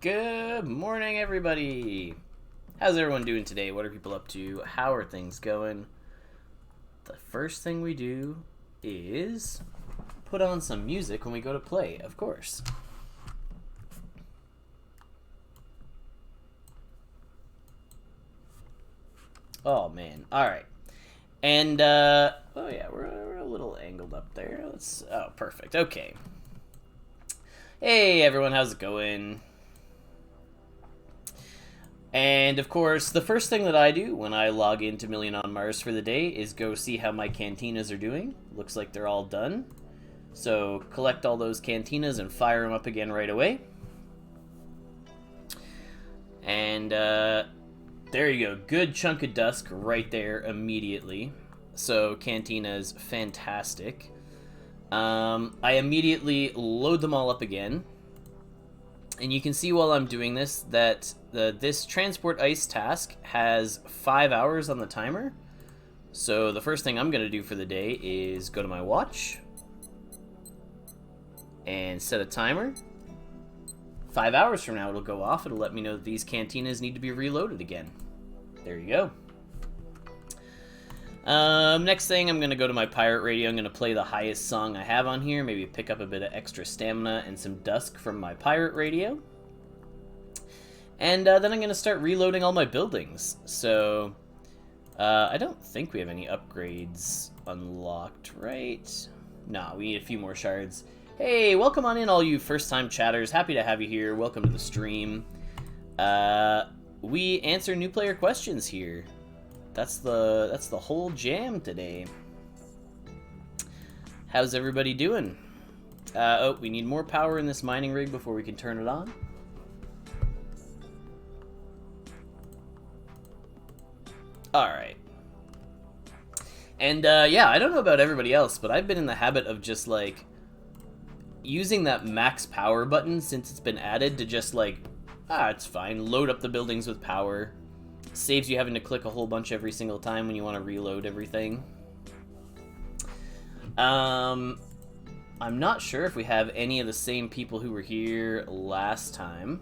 Good morning, everybody. How's everyone doing today? What are people up to? How are things going? The first thing we do is put on some music when we go to play, of course. Oh, man. All right. And, oh, yeah, we're a little angled up there. Oh, perfect. Okay. Hey, everyone. How's it going? And, of course, the first thing that I do when I log into Million on Mars for the day is go see how my cantinas are doing. Looks like they're all done. So, collect all those cantinas and fire them up again right away. And, there you go. Good chunk of Dusk right there immediately. So, cantinas, fantastic. I immediately load them all up again. And you can see while I'm doing this that this transport ice task has 5 hours on the timer. So the first thing I'm going to do for the day is go to my watch and set a timer. 5 hours from now it'll go off. It'll let me know that these cantinas need to be reloaded again. There you go. Next thing, I'm going to go to my pirate radio. I'm going to play the highest song I have on here. Maybe pick up a bit of extra stamina and some Dusk from my pirate radio. And then I'm going to start reloading all my buildings. So, I don't think we have any upgrades unlocked, right? Nah, we need a few more shards. Hey, welcome on in, all you first-time chatters. Happy to have you here. Welcome to the stream. We answer new player questions here. That's the whole jam today. How's everybody doing? Oh, we need more power in this mining rig before we can turn it on. Alright. And, yeah, I don't know about everybody else, but I've been in the habit of just, like, using that max power button since it's been added to just, like, it's fine, load up the buildings with power. Saves you having to click a whole bunch every single time when you want to reload everything. I'm not sure if we have any of the same people who were here last time.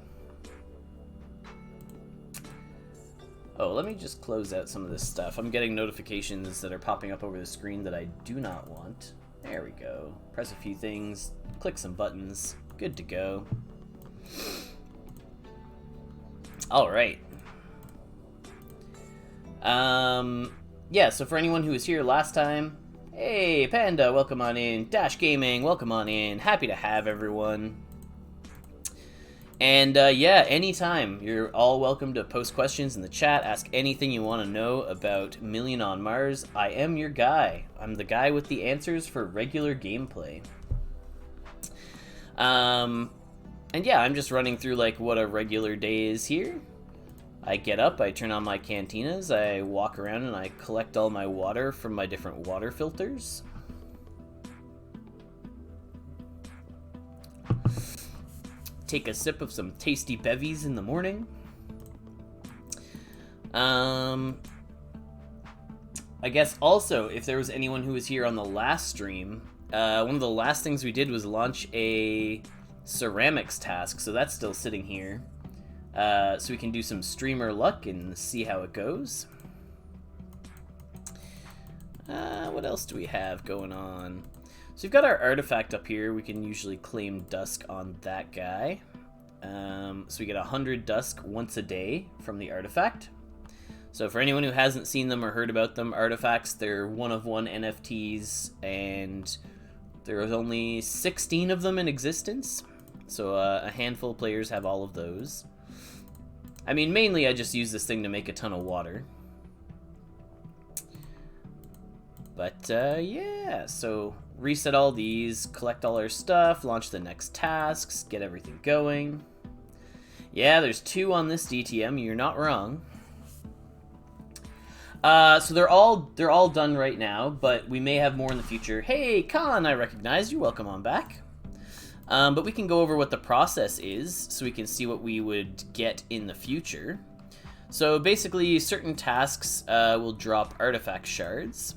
Oh, let me just close out some of this stuff. I'm getting notifications that are popping up over the screen that I do not want. There we go. Press a few things, click some buttons, good to go. All right. Yeah, so for anyone who was here last time, hey, Panda, welcome on in. Dash Gaming, welcome on in. Happy to have everyone. And yeah, anytime, you're all welcome to post questions in the chat, ask anything you want to know about Million on Mars. I am your guy. I'm the guy with the answers for regular gameplay. And yeah, I'm just running through like what a regular day is here. I get up, I turn on my cantinas, I walk around and I collect all my water from my different water filters. Take a sip of some tasty bevies in the morning. I guess also, if there was anyone who was here on the last stream, one of the last things we did was launch a ceramics task, so that's still sitting here. So we can do some streamer luck and see how it goes. What else do we have going on? So we've got our artifact up here. We can usually claim Dusk on that guy. So we get 100 Dusk once a day from the artifact. So for anyone who hasn't seen them or heard about them, artifacts, they're one-of-one NFTs, and there's only 16 of them in existence. So a handful of players have all of those. I mean, mainly I just use this thing to make a ton of water. But, yeah, so reset all these, collect all our stuff, launch the next tasks, get everything going. Yeah, there's 2 on this DTM, you're not wrong. So they're all done right now, but we may have more in the future. Hey, Khan, I recognize you, welcome on back. But we can go over what the process is, so we can see what we would get in the future. So basically, certain tasks will drop artifact shards.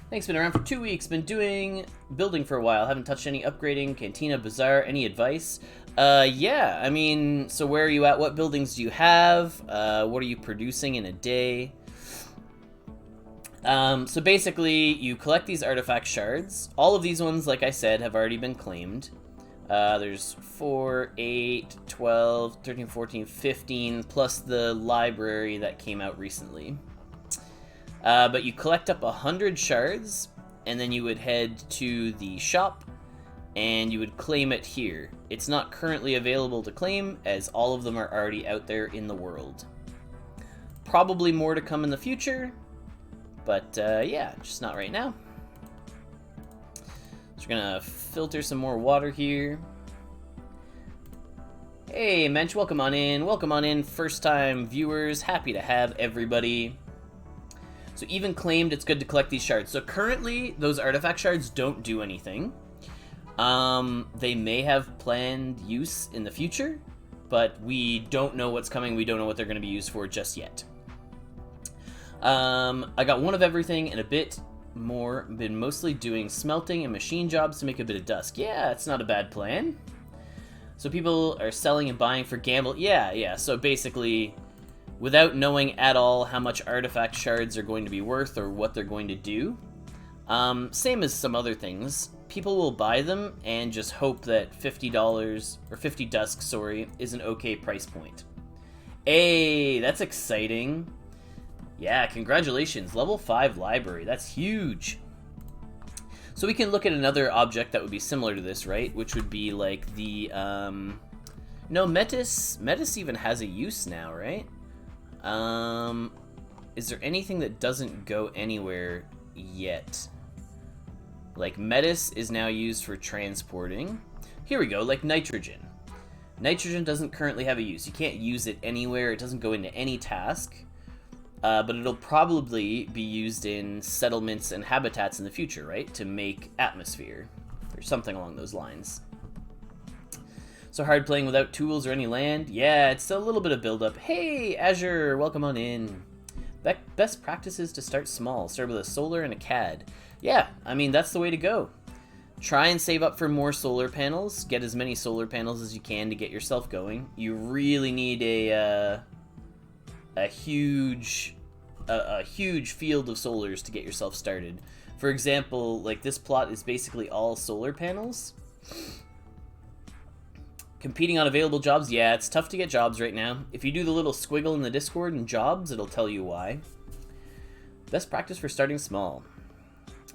Thanks, been around for 2 weeks, been building for a while, haven't touched any upgrading, Cantina, Bazaar, any advice? Yeah, I mean, so where are you at? What buildings do you have? What are you producing in a day? So basically, you collect these artifact shards. All of these ones, like I said, have already been claimed. There's 4, 8, 12, 13, 14, 15, plus the library that came out recently. But you collect up 100 shards, and then you would head to the shop, and you would claim it here. It's not currently available to claim, as all of them are already out there in the world. Probably more to come in the future, but yeah, just not right now. So we're gonna filter some more water here. Hey, Mensch, welcome on in. Welcome on in, first-time viewers. Happy to have everybody. So even claimed, it's good to collect these shards. So currently, those artifact shards don't do anything. They may have planned use in the future, but we don't know what's coming. We don't know what they're going to be used for just yet. I got one of everything and a bit more. Been mostly doing smelting and machine jobs to make a bit of Dusk. Yeah, it's not a bad plan. So people are selling and buying for gamble. Yeah. So basically, without knowing at all how much artifact shards are going to be worth or what they're going to do, same as some other things, people will buy them and just hope that $50 or 50 Dusk, sorry, is an okay price point. Hey, that's exciting. Yeah, congratulations, level 5 library, that's huge. So we can look at another object that would be similar to this, right? Which would be like the, no, Metis even has a use now, right? Is there anything that doesn't go anywhere yet? Like, Metis is now used for transporting. Here we go, like nitrogen. Nitrogen doesn't currently have a use. You can't use it anywhere. It doesn't go into any task. But it'll probably be used in settlements and habitats in the future, right? To make atmosphere, or something along those lines. So hard playing without tools or any land? Yeah, it's a little bit of build-up. Hey, Azure, welcome on in. Best practices to start small. Start with a solar and a CAD. Yeah, I mean, that's the way to go. Try and save up for more solar panels. Get as many solar panels as you can to get yourself going. You really need a huge a huge field of solars to get yourself started. For example, like this plot is basically all solar panels. Competing on available jobs, yeah, it's tough to get jobs right now. If you do the little squiggle in the Discord and jobs, it'll tell you why. Best practice for starting small.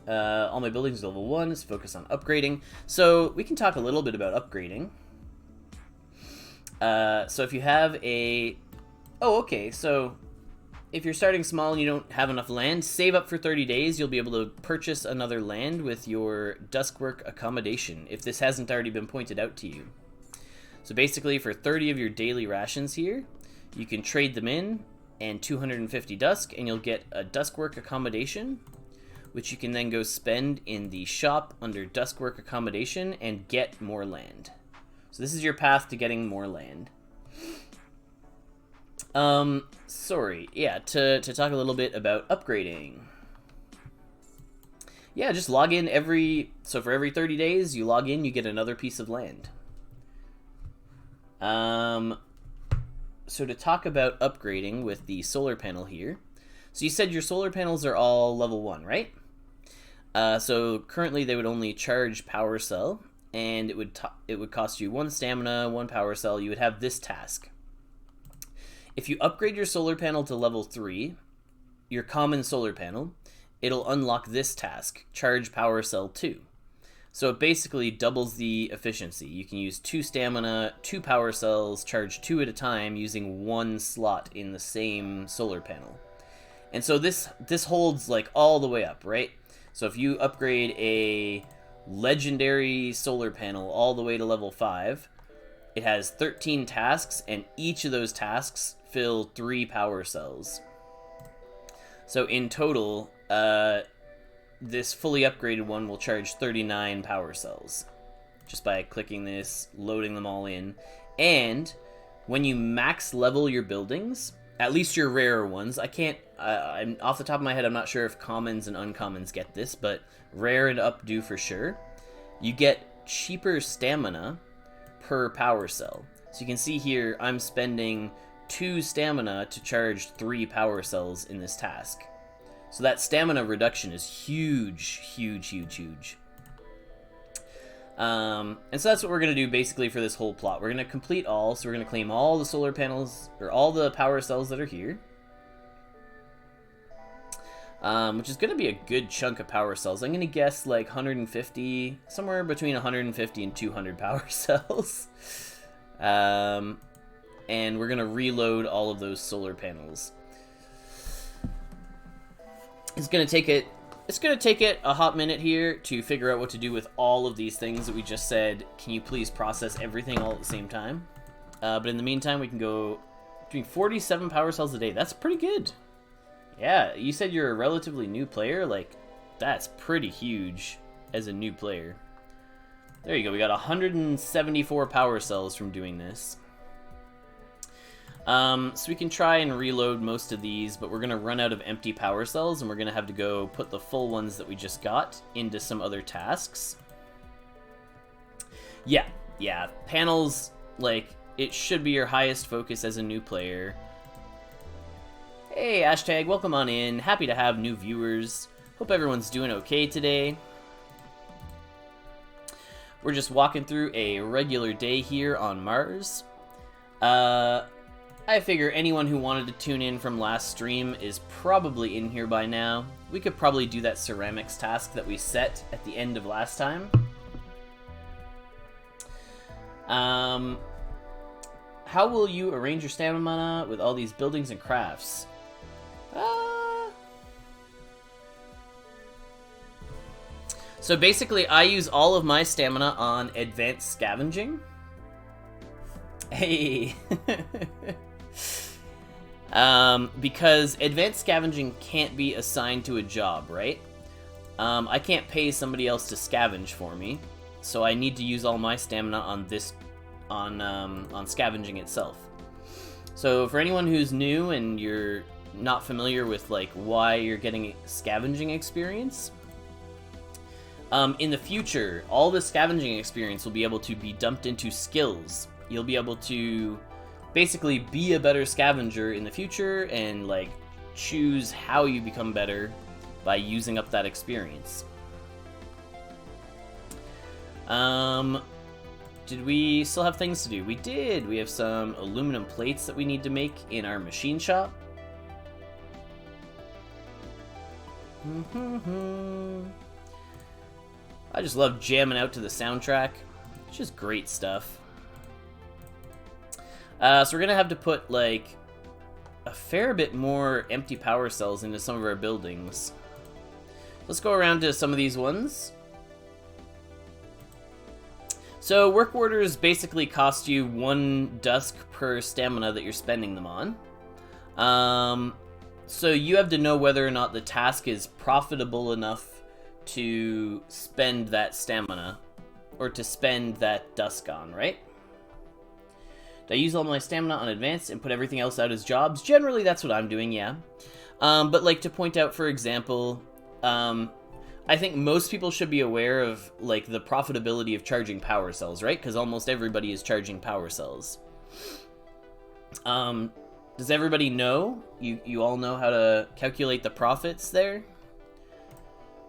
All my buildings are level 1, let's focus on upgrading. So we can talk a little bit about upgrading. So if you have a... Oh, okay, so if you're starting small and you don't have enough land, save up for 30 days. You'll be able to purchase another land with your Duskwork accommodation, if this hasn't already been pointed out to you. So basically, for 30 of your daily rations here, you can trade them in and 250 Dusk, and you'll get a Duskwork accommodation, which you can then go spend in the shop under Duskwork accommodation and get more land. So this is your path to getting more land. Sorry, yeah, to talk a little bit about upgrading. Yeah, just log in so for every 30 days, you log in, you get another piece of land. So to talk about upgrading with the solar panel here. So you said your solar panels are all level 1, right? So currently they would only charge power cell, and it would cost you 1 stamina, 1 power cell. You would have this task. If you upgrade your solar panel to level 3, your common solar panel, it'll unlock this task, charge power cell 2. So it basically doubles the efficiency. You can use 2 stamina, 2 power cells, charge 2 at a time using 1 slot in the same solar panel. And so this holds like all the way up, right? So if you upgrade a legendary solar panel all the way to level 5, it has 13 tasks, and each of those tasks fill 3 power cells. So in total, this fully upgraded one will charge 39 power cells just by clicking this, loading them all in. And when you max level your buildings, at least your rarer ones, I'm off the top of my head, I'm not sure if commons and uncommons get this, but rare and up do for sure. You get cheaper stamina per power cell. So you can see here, I'm spending 2 stamina to charge 3 power cells in this task. So that stamina reduction is huge, huge, huge, huge. And so that's what we're going to do basically for this whole plot. We're going to complete all, so we're going to claim all the solar panels, or all the power cells that are here. Which is going to be a good chunk of power cells. I'm going to guess like 150, somewhere between 150 and 200 power cells. And we're going to reload all of those solar panels. It's going to take it a hot minute here to figure out what to do with all of these things that we just said. Can you please process everything all at the same time? But in the meantime, we can go doing 47 power cells a day. That's pretty good. Yeah, you said you're a relatively new player. Like, that's pretty huge as a new player. There you go. We got 174 power cells from doing this. So we can try and reload most of these, but we're going to run out of empty power cells, and we're going to have to go put the full ones that we just got into some other tasks. Yeah, panels, like, it should be your highest focus as a new player. Hey, hashtag, welcome on in. Happy to have new viewers. Hope everyone's doing okay today. We're just walking through a regular day here on Mars. I figure anyone who wanted to tune in from last stream is probably in here by now. We could probably do that ceramics task that we set at the end of last time. How will you arrange your stamina with all these buildings and crafts? So basically, I use all of my stamina on advanced scavenging. Hey! Because advanced scavenging can't be assigned to a job, right? I can't pay somebody else to scavenge for me, so I need to use all my stamina on this, on scavenging itself. So for anyone who's new and you're not familiar with like why you're getting scavenging experience, in the future, all the scavenging experience will be able to be dumped into skills. You'll be able to basically be a better scavenger in the future and like choose how you become better by using up that experience. Did we still have things to do? We did! We have some aluminum plates that we need to make in our machine shop. I just love jamming out to the soundtrack. It's just great stuff. So we're gonna have to put, like, a fair bit more empty power cells into some of our buildings. Let's go around to some of these ones. So work orders basically cost you 1 Dusk per stamina that you're spending them on. So you have to know whether or not the task is profitable enough to spend that stamina, or to spend that Dusk on, right? Do I use all my stamina on advanced and put everything else out as jobs? Generally, that's what I'm doing, yeah. But like to point out, for example, I think most people should be aware of, like, the profitability of charging power cells, right? Because almost everybody is charging power cells. Does everybody know? You all know how to calculate the profits there?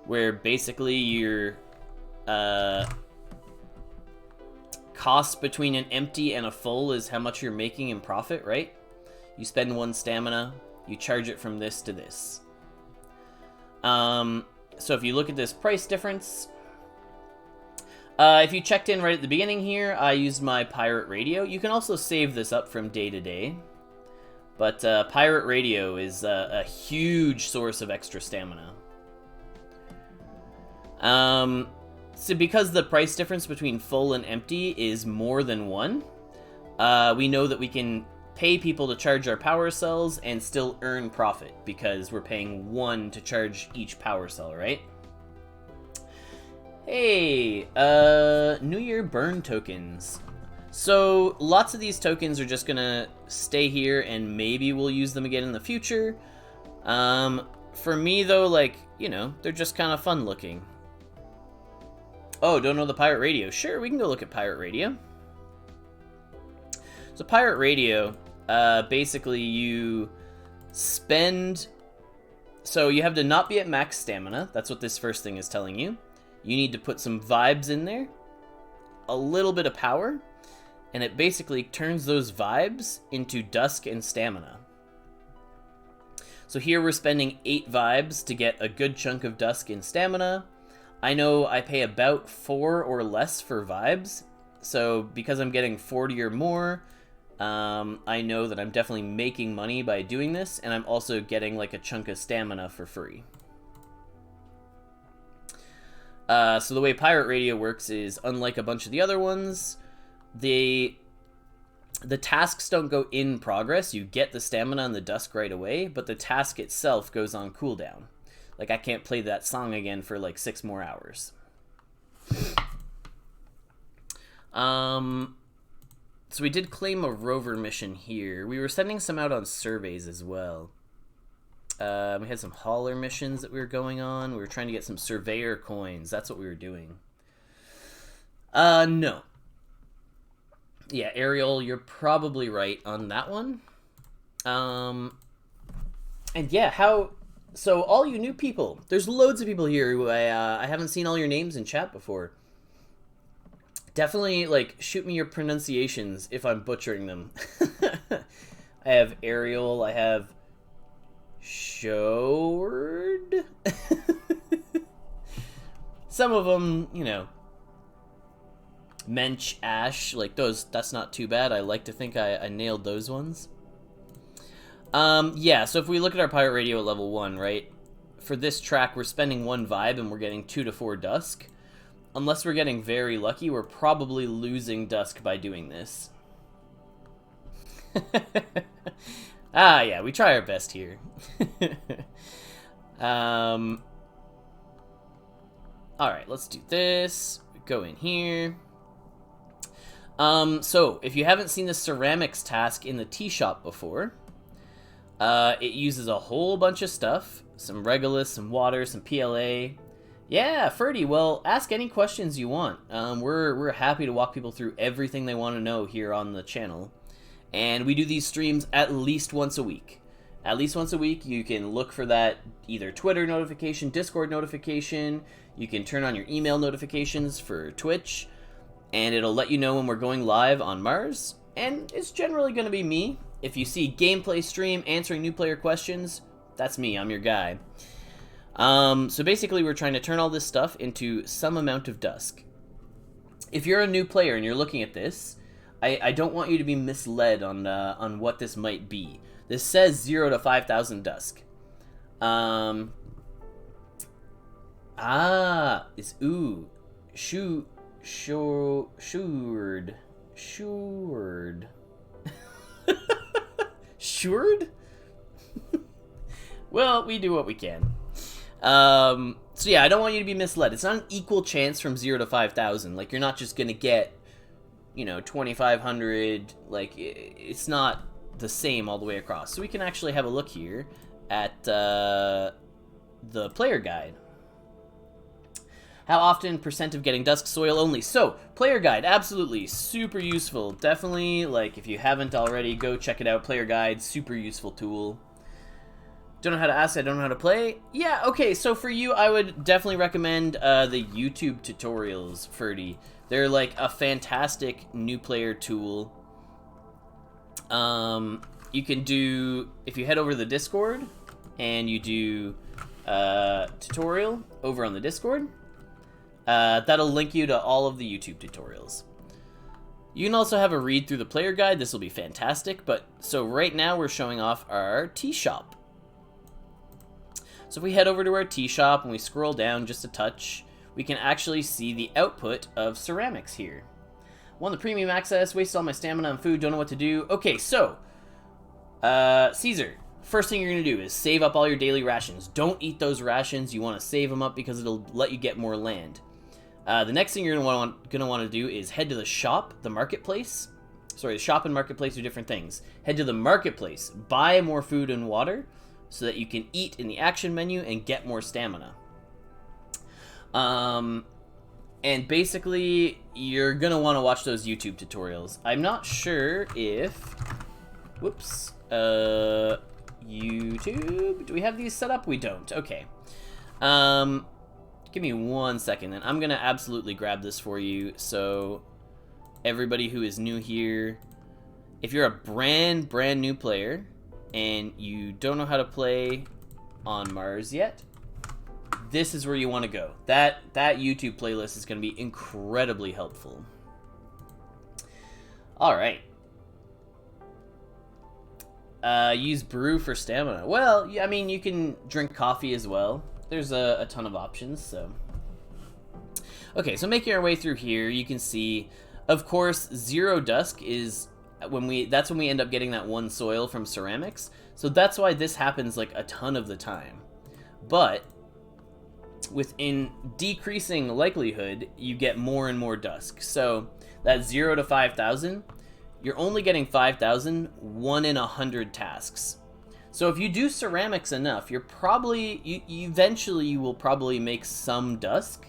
Where basically your cost between an empty and a full is how much you're making in profit, right? You spend 1 stamina, you charge it from this to this. So if you look at this price difference, if you checked in right at the beginning here, I used my pirate radio. You can also save this up from day to day, but pirate radio is a huge source of extra stamina. So because the price difference between full and empty is more than 1, we know that we can pay people to charge our power cells and still earn profit, because we're paying 1 to charge each power cell, right? Hey, New Year burn tokens. So lots of these tokens are just gonna stay here, and maybe we'll use them again in the future. For me though, like, you know, they're just kind of fun looking. Oh, don't know the pirate radio? Sure, we can go look at pirate radio. So pirate radio, basically you spend... So you have to not be at max stamina. That's what this first thing is telling you. You need to put some vibes in there, a little bit of power, and it basically turns those vibes into Dusk and stamina. So here we're spending 8 vibes to get a good chunk of Dusk and stamina. I know I pay about 4 or less for vibes, so because I'm getting 40 or more, I know that I'm definitely making money by doing this, and I'm also getting like a chunk of stamina for free. So the way pirate radio works is, unlike a bunch of the other ones, the tasks don't go in progress. You get the stamina and the Dusk right away, but the task itself goes on cooldown. Like, I can't play that song again for like 6 more hours. So we did claim a Rover mission here. We were sending some out on surveys as well. We had some hauler missions that we were going on. We were trying to get some Surveyor coins. That's what we were doing. No. Yeah, Ariel, you're probably right on that one. And yeah, how... So all you new people, there's loads of people here who I haven't seen all your names in chat before. Definitely, like, shoot me your pronunciations if I'm butchering them. I have Ariel, I have Shord. Some of them, you know, Mensch, Ash, like those, that's not too bad. I like to think I nailed those ones. Yeah, so if we look at our pirate radio at level 1, right? For this track, we're spending 1 vibe and we're getting 2 to 4 Dusk. Unless we're getting very lucky, we're probably losing Dusk by doing this. Yeah, we try our best here. Alright, let's do this. Go in here. So, if you haven't seen the ceramics task in the tea shop before, it uses a whole bunch of stuff. Some Regulus, some water, some PLA. Yeah, Ferdy, well, ask any questions you want. We're happy to walk people through everything they want to know here on the channel. And we do these streams at least once a week. at least once a week. You can look for that either Twitter notification, Discord notification. You can turn on your email notifications for Twitch, and it'll let you know when we're going live on Mars. And it's generally going to be me. If you see gameplay stream answering new player questions, that's me. I'm your guy. So basically, we're trying to turn all this stuff into some amount of Dusk. If you're a new player and you're looking at this, I don't want you to be misled on what this might be. This says 0 to 5,000 Dusk. It's Shured. Shured? Well, we do what we can. So yeah, I don't want you to be misled. It's not an equal chance from 0 to 5,000. Like, you're not just gonna get, 2,500. Like, it's not the same all the way across. So we can actually have a look here at the player guide. How often % of getting Dusk soil only? So, player guide, absolutely, super useful. Definitely, like, if you haven't already, go check it out. Player guide, super useful tool. Don't know how to ask, I don't know how to play. Yeah, okay, so for you, I would definitely recommend the YouTube tutorials, Ferdy. They're like a fantastic new player tool. You can do, if you head over to the Discord and you do tutorial over on the Discord, that'll link you to all of the YouTube tutorials. You can also have a read through the player guide. This will be fantastic. But so right now we're showing off our tea shop. So if we head over to our tea shop and we scroll down just a touch, we can actually see the output of ceramics here. Won the premium access, wasted all my stamina and food, don't know what to do. Okay, so, Caesar, first thing you're going to do is save up all your daily rations. Don't eat those rations. You want to save them up because it'll let you get more land. The next thing you're going to want to do is head to the shop, the marketplace. Sorry, the shop and marketplace are different things. Head to the marketplace, buy more food and water, so that you can eat in the action menu and get more stamina. And basically, you're gonna want to watch those YouTube tutorials. I'm not sure if... Whoops. YouTube... Do we have these set up? We don't. Okay. Give me 1 second, and I'm gonna absolutely grab this for you. So, everybody who is new here, if you're a brand new player, and you don't know how to play on Mars yet, this is where you want to go. That YouTube playlist is going to be incredibly helpful. All right. Use brew for stamina. Well, I mean, you can drink coffee as well. There's a ton of options, so. Okay, so making our way through here, you can see, of course, 0 Dusk is... that's when we end up getting that 1 soil from ceramics. So that's why this happens like a ton of the time. But within decreasing likelihood, you get more and more Dusk. So that 0 to 5,000, you're only getting 5,000 1 in 100 tasks. So if you do ceramics enough, you're probably eventually you will probably make some Dusk.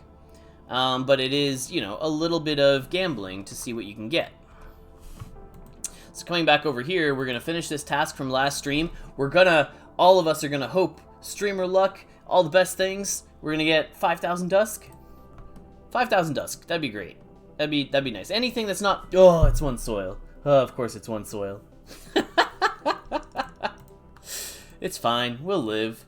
But it is, a little bit of gambling to see what you can get. So coming back over here, we're going to finish this task from last stream. All of us are going to hope, streamer luck, all the best things. We're going to get 5,000 Dusk. 5,000 Dusk. That'd be great. That'd be nice. Anything that's not... Oh, it's 1 soil. Oh, of course it's 1 soil. It's fine. We'll live.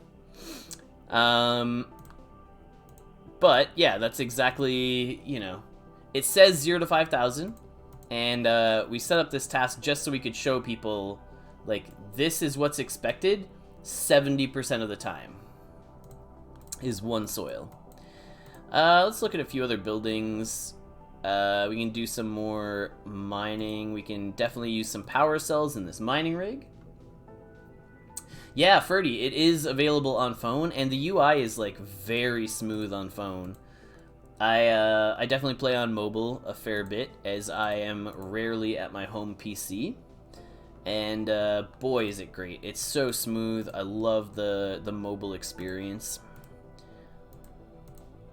But, yeah, that's exactly, It says 0 to 5,000. And we set up this task just so we could show people, like, this is what's expected 70% of the time is 1 soil. Let's look at a few other buildings. We can do some more mining. We can definitely use some power cells in this mining rig. Yeah, Ferdy, it is available on phone, and the UI is, like, very smooth on phone. I definitely play on mobile a fair bit, as I am rarely at my home PC. And boy, is it great. It's so smooth. I love the mobile experience.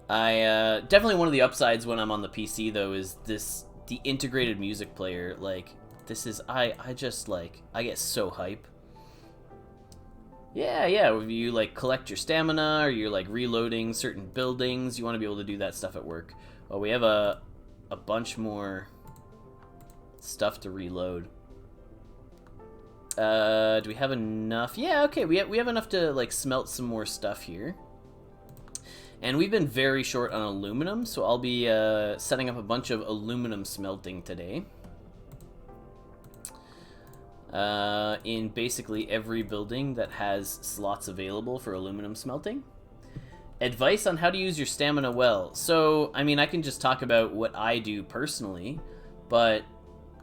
Definitely one of the upsides when I'm on the PC, though, is the integrated music player. Like, this is, I get so hype. Yeah, yeah. If you like collect your stamina or you're like reloading certain buildings, you want to be able to do that stuff at work. Well, we have a bunch more stuff to reload. Do we have enough? Yeah, okay. We have enough to like smelt some more stuff here. And we've been very short on aluminum, so I'll be setting up a bunch of aluminum smelting today. In basically every building that has slots available for aluminum smelting. Advice on how to use your stamina well. So, I mean, I can just talk about what I do personally, but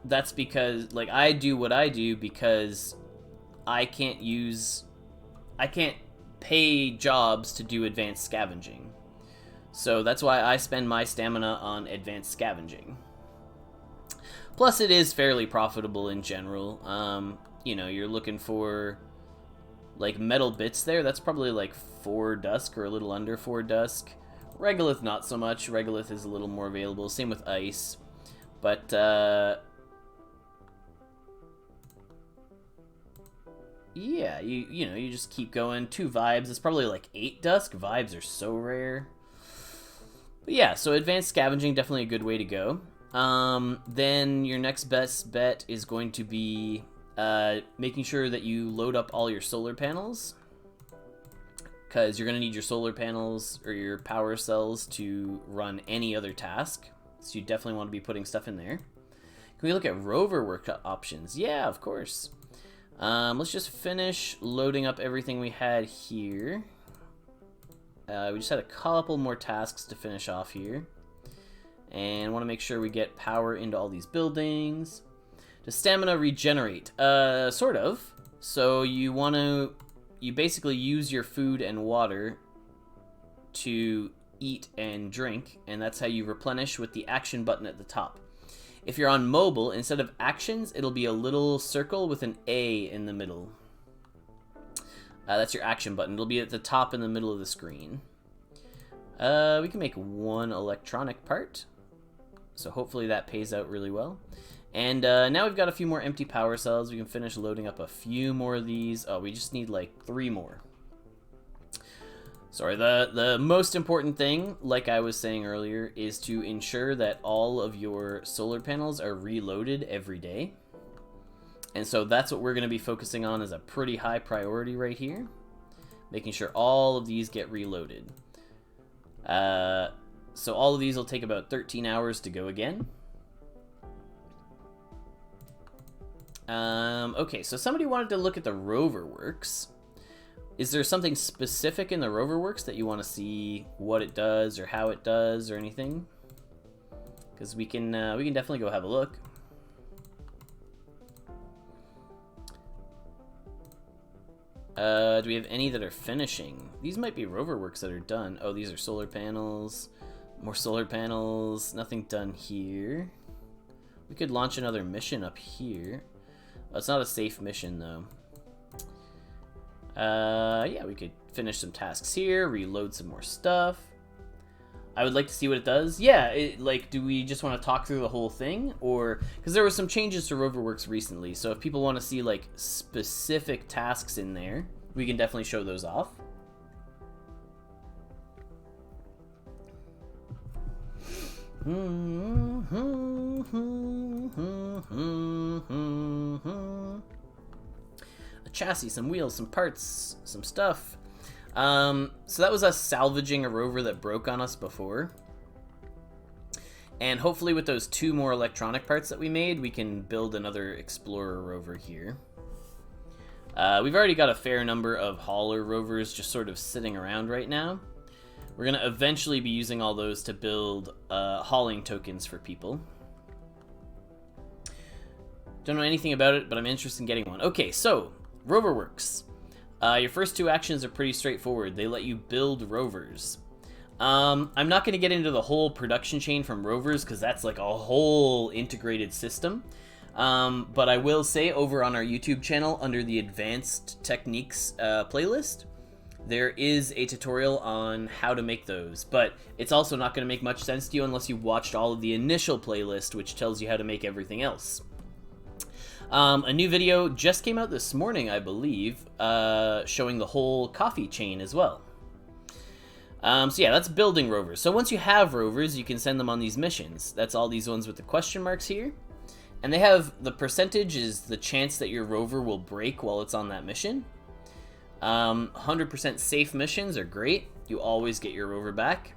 that's because, like, I do what I do because I can't pay jobs to do advanced scavenging. So that's why I spend my stamina on advanced scavenging. Plus, it is fairly profitable in general. You know, you're looking for, like, metal bits there. That's probably, like, 4 Dusk or a little under 4 Dusk. Regolith, not so much. Regolith is a little more available. Same with Ice. But, yeah, you know, you just keep going. 2 Vibes. It's probably, like, 8 Dusk. Vibes are so rare. But, yeah, so advanced scavenging, definitely a good way to go. Then your next best bet is going to be making sure that you load up all your solar panels, because you're going to need your solar panels or your power cells to run any other task, so you definitely want to be putting stuff in there. Can we look at Rover work options? Yeah, of course. Let's just finish loading up everything we had here. We just had a couple more tasks to finish off here. And want to make sure we get power into all these buildings. Does stamina regenerate? Sort of. So you basically use your food and water to eat and drink, and that's how you replenish with the action button at the top. If you're on mobile, instead of actions, it'll be a little circle with an A in the middle. That's your action button. It'll be at the top in the middle of the screen. We can make 1 electronic part. So hopefully that pays out really well. And now we've got a few more empty power cells. We can finish loading up a few more of these. Oh, we just need like 3 more. Sorry, the most important thing, like I was saying earlier, is to ensure that all of your solar panels are reloaded every day. And so that's what we're going to be focusing on as a pretty high priority right here. Making sure all of these get reloaded. So all of these will take about 13 hours to go again. Okay, so somebody wanted to look at the Rover works. Is there something specific in the Rover works that you want to see what it does or how it does or anything? Because we can definitely go have a look. Do we have any that are finishing? These might be Rover works that are done. Oh, these are solar panels. More solar panels. Nothing done here. We could launch another mission up here. Oh, it's not a safe mission, though. Yeah, we could finish some tasks here, reload some more stuff. I would like to see what it does. Yeah, like, do we just want to talk through the whole thing? Or, because there were some changes to Roverworks recently, so if people want to see, like, specific tasks in there, we can definitely show those off. A chassis, some wheels, some parts, some stuff. So that was us salvaging a rover that broke on us before. And hopefully with those 2 more electronic parts that we made, we can build another Explorer rover here. We've already got a fair number of hauler rovers just sort of sitting around right now. We're going to eventually be using all those to build hauling tokens for people. Don't know anything about it, but I'm interested in getting one. Okay, so, Roverworks. Your first 2 actions are pretty straightforward. They let you build rovers. I'm not going to get into the whole production chain from rovers, because that's like a whole integrated system. But I will say, over on our YouTube channel, under the Advanced Techniques playlist, there is a tutorial on how to make those, but it's also not going to make much sense to you unless you watched all of the initial playlist, which tells you how to make everything else. A new video just came out this morning, I believe, showing the whole coffee chain as well. So yeah, that's building rovers. So once you have rovers, you can send them on these missions. That's all these ones with the question marks here. And they have, the percentage is the chance that your rover will break while it's on that mission. 100% safe missions are great. You always get your rover back.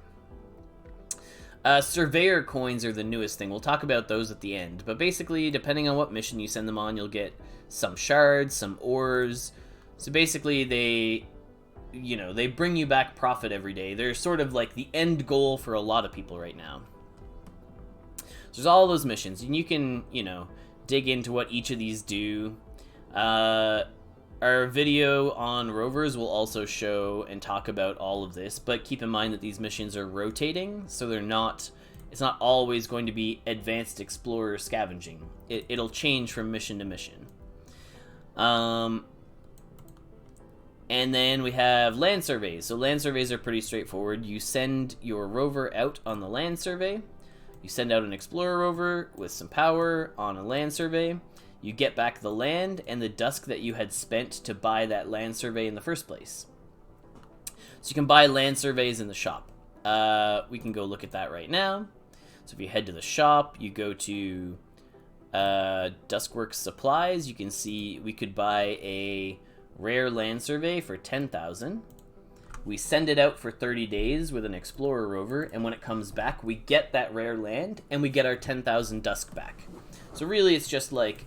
Surveyor coins are the newest thing. We'll talk about those at the end. But basically, depending on what mission you send them on, you'll get some shards, some ores. So basically, they bring you back profit every day. They're sort of like the end goal for a lot of people right now. So there's all those missions, and you can, dig into what each of these do. Our video on rovers will also show and talk about all of this, but keep in mind that these missions are rotating, so it's not always going to be advanced explorer scavenging. It'll change from mission to mission. And then we have land surveys. So land surveys are pretty straightforward. You send your rover out on the land survey. You send out an explorer rover with some power on a land survey. You get back the land and the Dusk that you had spent to buy that land survey in the first place. So you can buy land surveys in the shop. We can go look at that right now. So if you head to the shop, you go to Duskworks Supplies, you can see we could buy a rare land survey for 10,000. We send it out for 30 days with an explorer rover, and when it comes back, we get that rare land and we get our 10,000 Dusk back. So really, it's just like,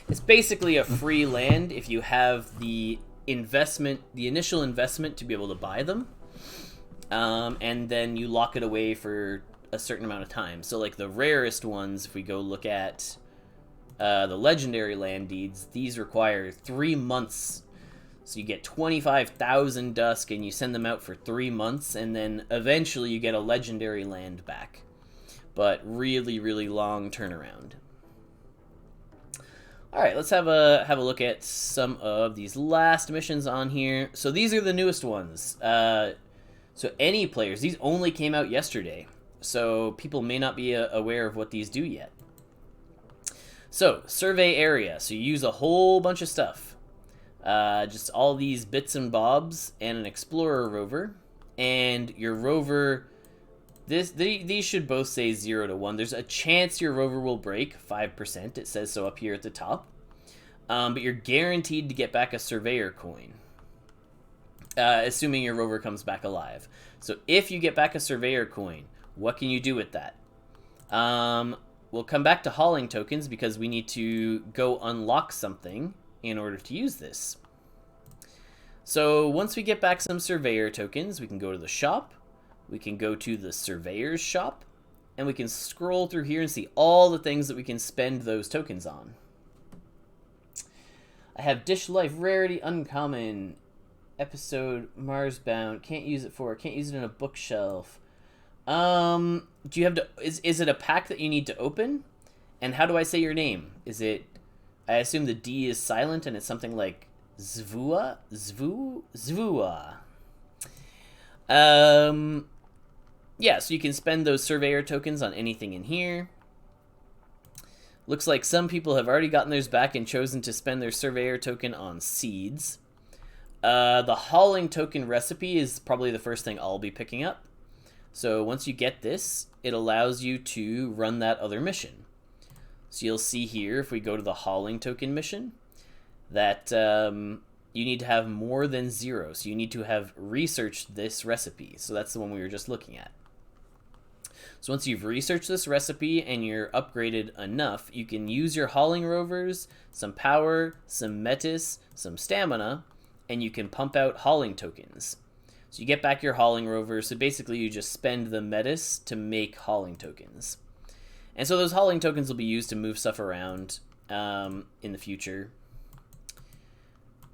it's basically a free land if you have the initial investment to be able to buy them, and then you lock it away for a certain amount of time. So like the rarest ones, if we go look at the legendary land deeds, these require 3 months. So you get 25,000 Dusk and you send them out for 3 months, and then eventually you get a legendary land back. But really, really long turnaround. Alright, let's have a look at some of these last missions on here. So these are the newest ones. So any players, these only came out yesterday. So people may not be aware of what these do yet. So, survey area. So you use a whole bunch of stuff. Just all these bits and bobs and an explorer rover. And your rover, these should both say 0 to 1. There's a chance your rover will break, 5%. It says so up here at the top. But you're guaranteed to get back a surveyor coin. Assuming your rover comes back alive. So if you get back a surveyor coin, what can you do with that? We'll come back to hauling tokens because we need to go unlock something in order to use this. So once we get back some surveyor tokens, we can go to the shop. We can go to the surveyor's shop. And we can scroll through here and see all the things that we can spend those tokens on. I have Dish Life, Rarity, Uncommon, Episode, Marsbound, can't use it in a bookshelf. Do you have to, is it a pack that you need to open? And how do I say your name? Is it, I assume the D is silent and it's something like Zvua? Zvua. Yeah, so you can spend those surveyor tokens on anything in here. Looks like some people have already gotten theirs back and chosen to spend their surveyor token on seeds. The hauling token recipe is probably the first thing I'll be picking up. So once you get this, it allows you to run that other mission. So you'll see here, if we go to the hauling token mission, that you need to have more than 0. So you need to have researched this recipe. So that's the one we were just looking at. So once you've researched this recipe and you're upgraded enough, you can use your hauling rovers, some power, some metis, some stamina, and you can pump out hauling tokens. So you get back your hauling rover, so basically you just spend the metis to make hauling tokens. And so those hauling tokens will be used to move stuff around in the future.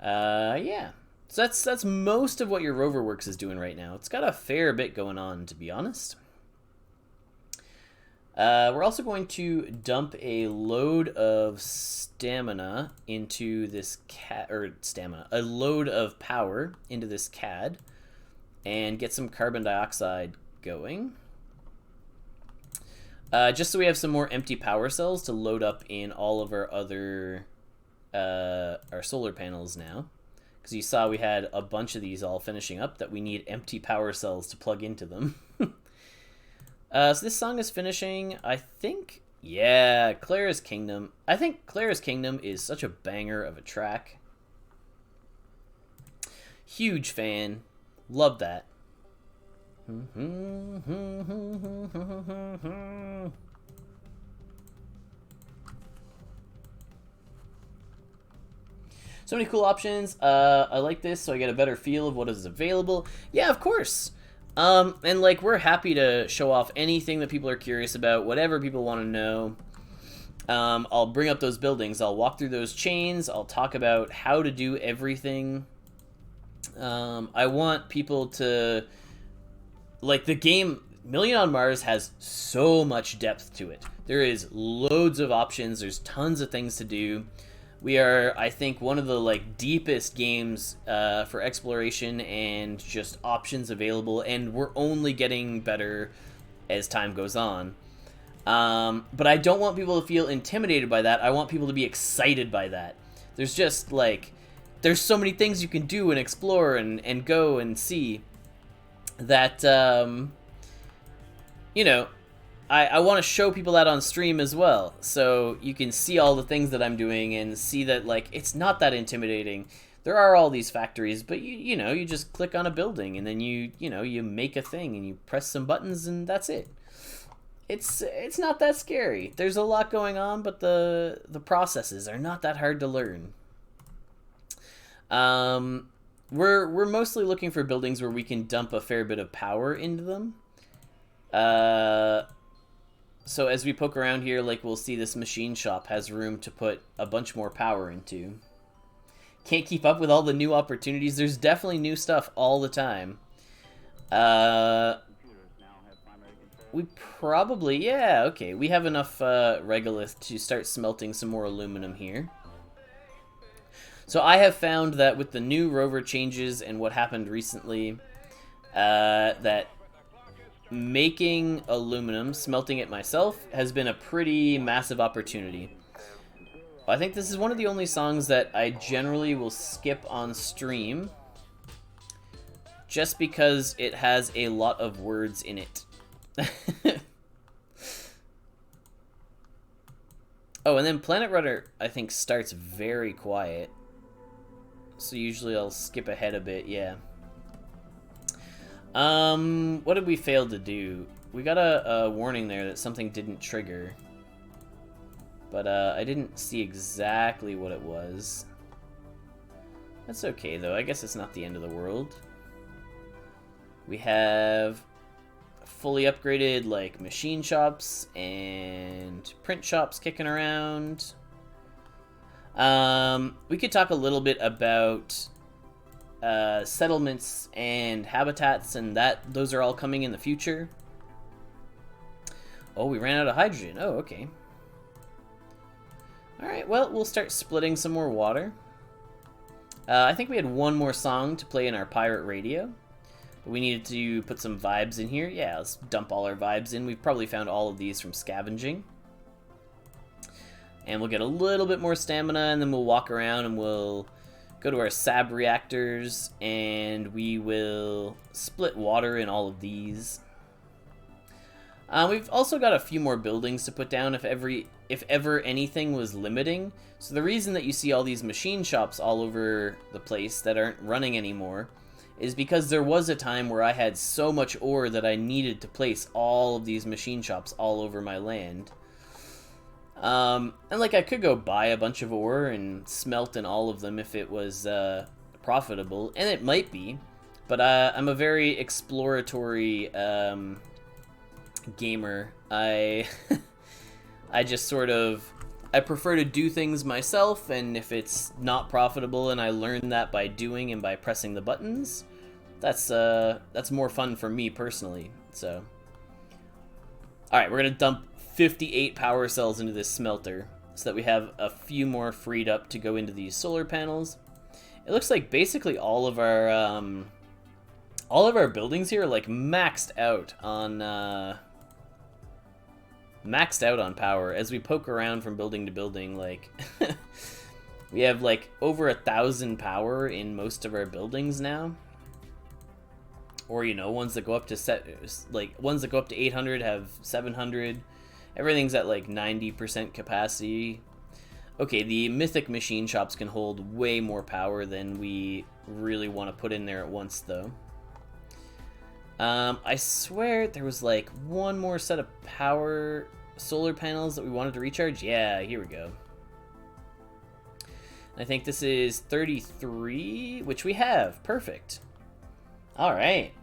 Yeah. So that's most of what your rover works is doing right now. It's got a fair bit going on, to be honest. We're also going to dump a load of stamina into this a load of power into this CAD and get some carbon dioxide going. just so we have some more empty power cells to load up in all of our other our solar panels now. Because you saw we had a bunch of these all finishing up that we need empty power cells to plug into them. So this song is finishing, I think, yeah, Clara's Kingdom. I think Clara's Kingdom is such a banger of a track. Huge fan. Love that. So many cool options. I like this, so I get a better feel of what is available. Yeah, of course. And like, we're happy to show off anything that people are curious about, whatever people want to know. I'll bring up those buildings. I'll walk through those chains. I'll talk about how to do everything. I want people to, like, the game Million on Mars has so much depth to it. There is loads of options. There's tons of things to do. We are, I think, one of the like deepest games for exploration and just options available, and we're only getting better as time goes on. But I don't want people to feel intimidated by that. I want people to be excited by that. There's just like, there's so many things you can do and explore and go and see that, you know, I want to show people that on stream as well, so you can see all the things that I'm doing and see that, like, it's not that intimidating. There are all these factories, but you know, you just click on a building and then you make a thing and you press some buttons and that's it. It's not that scary. There's a lot going on, but the processes are not that hard to learn. We're mostly looking for buildings where we can dump a fair bit of power into them. So as we poke around here, like, we'll see this machine shop has room to put a bunch more power into. Can't keep up with all the new opportunities. There's definitely new stuff all the time. We probably, yeah, okay. We have enough regolith to start smelting some more aluminum here. So I have found that with the new Rover changes and what happened recently, that making aluminum, smelting it myself, has been a pretty massive opportunity. I think this is one of the only songs that I generally will skip on stream, just because it has a lot of words in it. Oh, and then Planet Rudder, I think, starts very quiet. So usually I'll skip ahead a bit, yeah. What did we fail to do? We got a warning there that something didn't trigger. But, I didn't see exactly what it was. That's okay, though. I guess it's not the end of the world. We have fully upgraded, like, machine shops and print shops kicking around. We could talk a little bit about settlements and habitats, and those are all coming in the future. Oh, we ran out of hydrogen. Oh, okay. Alright, well, we'll start splitting some more water. I think we had one more song to play in our pirate radio. But we needed to put some vibes in here. Yeah, let's dump all our vibes in. We've probably found all of these from scavenging. And we'll get a little bit more stamina, and then we'll walk around and we'll go to our SAB reactors, and we will split water in all of these. We've also got a few more buildings to put down if ever anything was limiting. So the reason that you see all these machine shops all over the place that aren't running anymore is because there was a time where I had so much ore that I needed to place all of these machine shops all over my land. And like, I could go buy a bunch of ore and smelt in all of them if it was profitable, and it might be, but I'm a very exploratory gamer. I just sort of, I prefer to do things myself, and if it's not profitable and I learn that by doing and by pressing the buttons, that's more fun for me personally. So, alright, we're gonna dump 58 power cells into this smelter so that we have a few more freed up to go into these solar panels. It looks like basically all of our buildings here are like maxed out on maxed out on power. As we poke around from building to building, like, we have, like, over 1,000 power in most of our buildings now. Or, you know, ones that go up to ones that go up to 800 have 700. Everything's at like 90% capacity. Okay, the mythic machine shops can hold way more power than we really want to put in there at once, though. I swear there was like one more set of power solar panels that we wanted to recharge. Yeah, here we go. I think this is 33, which we have. Perfect. All right.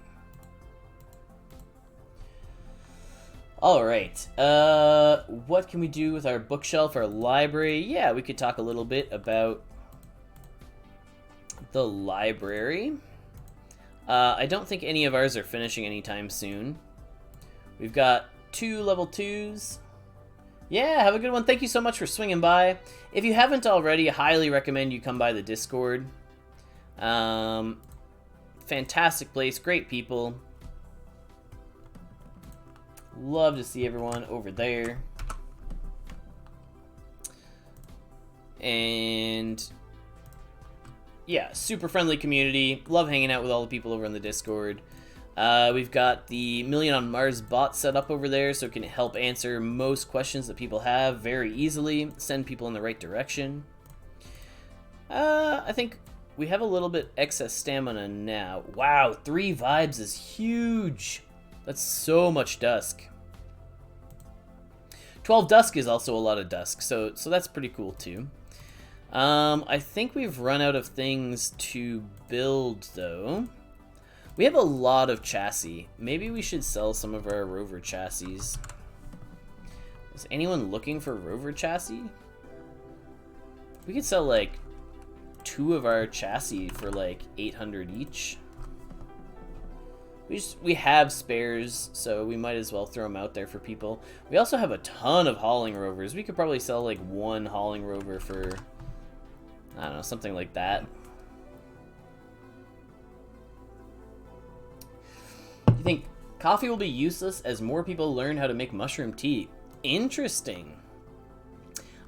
Alright, what can we do with our bookshelf, our library? Yeah, we could talk a little bit about the library. I don't think any of ours are finishing anytime soon. We've got 2 level 2s. Yeah, have a good one. Thank you so much for swinging by. If you haven't already, I highly recommend you come by the Discord. Fantastic place, great people. Love to see everyone over there. And yeah, super friendly community. Love hanging out with all the people over on the Discord. We've got the Million on Mars bot set up over there, so it can help answer most questions that people have very easily, send people in the right direction. I think we have a little bit excess stamina now. Wow, 3 vibes is huge. That's so much Dusk. 12 Dusk is also a lot of Dusk, so that's pretty cool too. I think we've run out of things to build, though. We have a lot of chassis. Maybe we should sell some of our Rover chassis. Is anyone looking for Rover chassis? We could sell like 2 of our chassis for like 800 each. We have spares, so we might as well throw them out there for people. We also have a ton of hauling rovers. We could probably sell like 1 hauling rover for, I don't know, something like that. You think coffee will be useless as more people learn how to make mushroom tea? Interesting.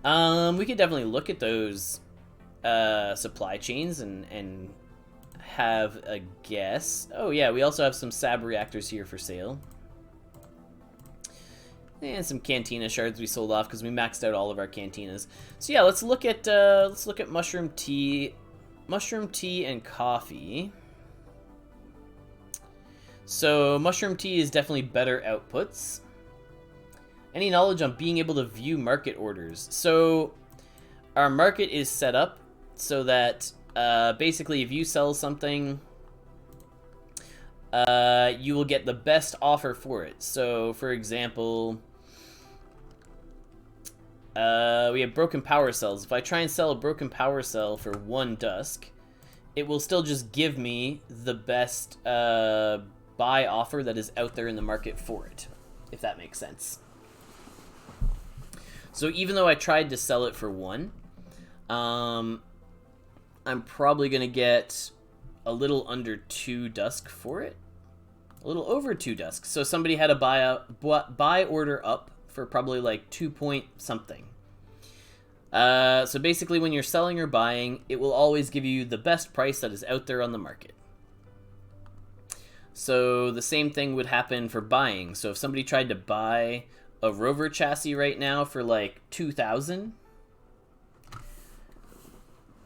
We could definitely look at those supply chains and have a guess. Oh yeah, we also have some sab reactors here for sale. And some cantina shards we sold off because we maxed out all of our cantinas. So yeah, let's look at mushroom tea and coffee. So mushroom tea is definitely better outputs. Any knowledge on being able to view market orders? So our market is set up so that basically if you sell something, you will get the best offer for it. So for example, we have broken power cells. If I try and sell a broken power cell for 1 Dusk, it will still just give me the best buy offer that is out there in the market for it, if that makes sense. So even though I tried to sell it for 1, I'm probably going to get a little under 2 Dusk for it. A little over 2 Dusk. So somebody had a buy order up for probably like 2 point something. So basically when you're selling or buying, it will always give you the best price that is out there on the market. So the same thing would happen for buying. So if somebody tried to buy a Rover chassis right now for like 2,000,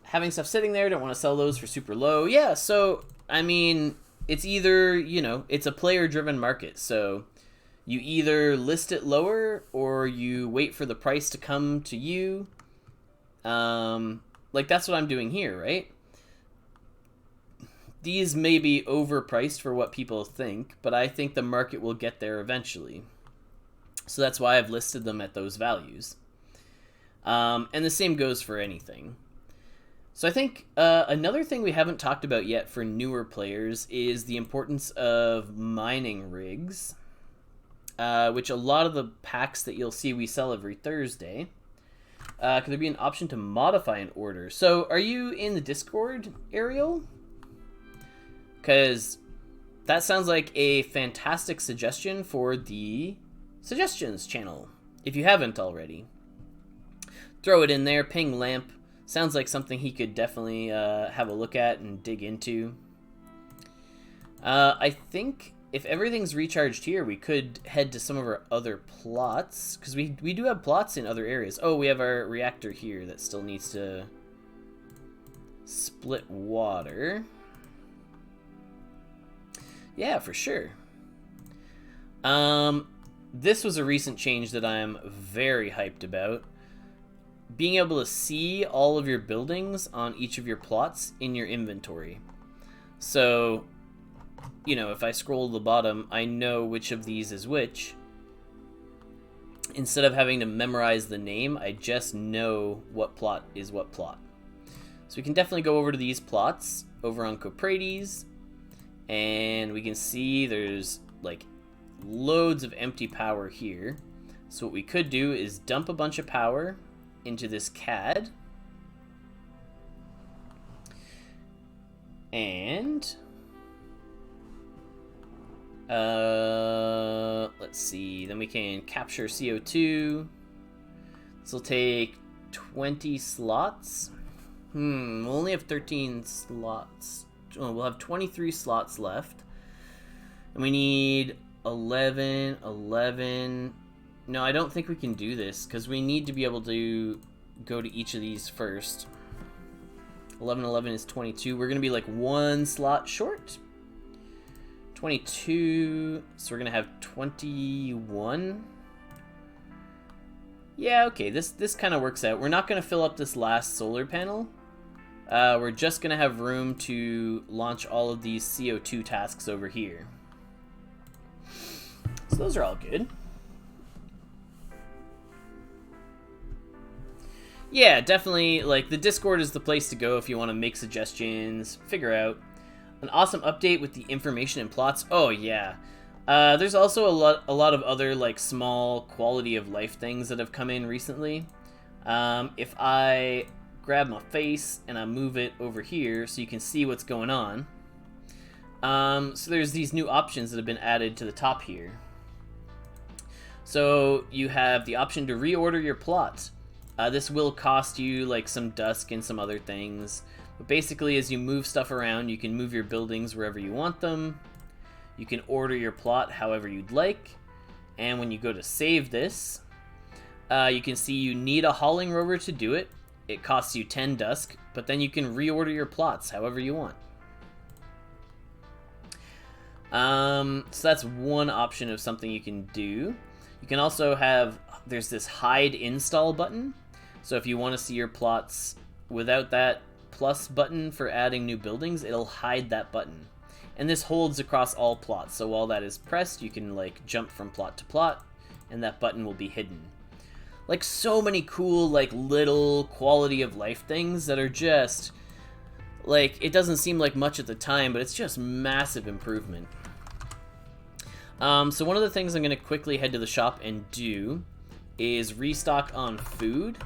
having stuff sitting there, don't want to sell those for super low. Yeah, so, I mean, it's either, you know, it's a player-driven market. So you either list it lower or you wait for the price to come to you. Like, that's what I'm doing here, right? These may be overpriced for what people think, but I think the market will get there eventually. So that's why I've listed them at those values. And the same goes for anything. So I think another thing we haven't talked about yet for newer players is the importance of mining rigs, which a lot of the packs that you'll see we sell every Thursday. Could there be an option to modify an order? So are you in the Discord, Ariel? Because that sounds like a fantastic suggestion for the suggestions channel if you haven't already. Throw it in there. Ping Lamp. Sounds like something he could definitely have a look at and dig into. I think if everything's recharged here, we could head to some of our other plots. Because we do have plots in other areas. Oh, we have our reactor here that still needs to split water. Yeah, for sure. This was a recent change that I'm very hyped about. Being able to see all of your buildings on each of your plots in your inventory. So, you know, if I scroll to the bottom, I know which of these is which. Instead of having to memorize the name, I just know what plot is what plot. So we can definitely go over to these plots over on Coprades, and we can see there's like loads of empty power here. So what we could do is dump a bunch of power into this CAD, and let's see, then we can capture CO2. This will take 20 slots. We'll only have 13 slots. Oh, we'll have 23 slots left, and we need 11. No, I don't think we can do this, because we need to be able to go to each of these first. 11 is 22. We're going to be like one slot short. 22, so we're going to have 21. Yeah, okay, this kind of works out. We're not going to fill up this last solar panel. We're just going to have room to launch all of these CO2 tasks over here. So those are all good. Yeah, definitely, like, the Discord is the place to go if you want to make suggestions, figure out. An awesome update with the information and plots. Oh, yeah. There's also a lot of other, like, small quality of life things that have come in recently. If I grab my face and I move it over here so you can see what's going on. So there's these new options that have been added to the top here. So you have the option to reorder your plot. This will cost you like some Dusk and some other things. But basically, as you move stuff around, you can move your buildings wherever you want them. You can order your plot however you'd like. And when you go to save this, you can see you need a hauling rover to do it. It costs you 10 Dusk, but then you can reorder your plots however you want. So that's one option of something you can do. You can also have, there's this hide install button. So if you want to see your plots without that plus button for adding new buildings, it'll hide that button. And this holds across all plots. So while that is pressed, you can like jump from plot to plot, and that button will be hidden. Like so many cool like little quality of life things that are just like, it doesn't seem like much at the time, but it's just massive improvement. So one of the things I'm going to quickly head to the shop and do is restock on food.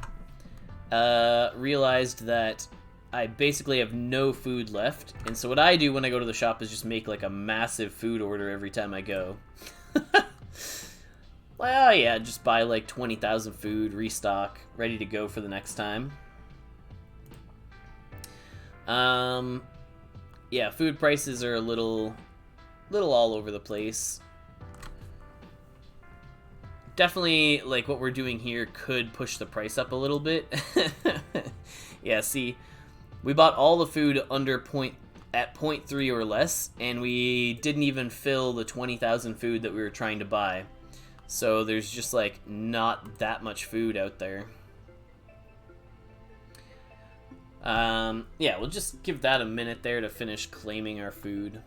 Realized that I basically have no food left, and so what I do when I go to the shop is just make like a massive food order every time I go. Well, yeah, just buy like 20,000 food, restock, ready to go for the next time. Yeah, food prices are a little all over the place. Definitely, like, what we're doing here could push the price up a little bit. Yeah, see, we bought all the food at 0.3 or less, and we didn't even fill the 20,000 food that we were trying to buy. So there's just, like, not that much food out there. Yeah, we'll just give that a minute there to finish claiming our food.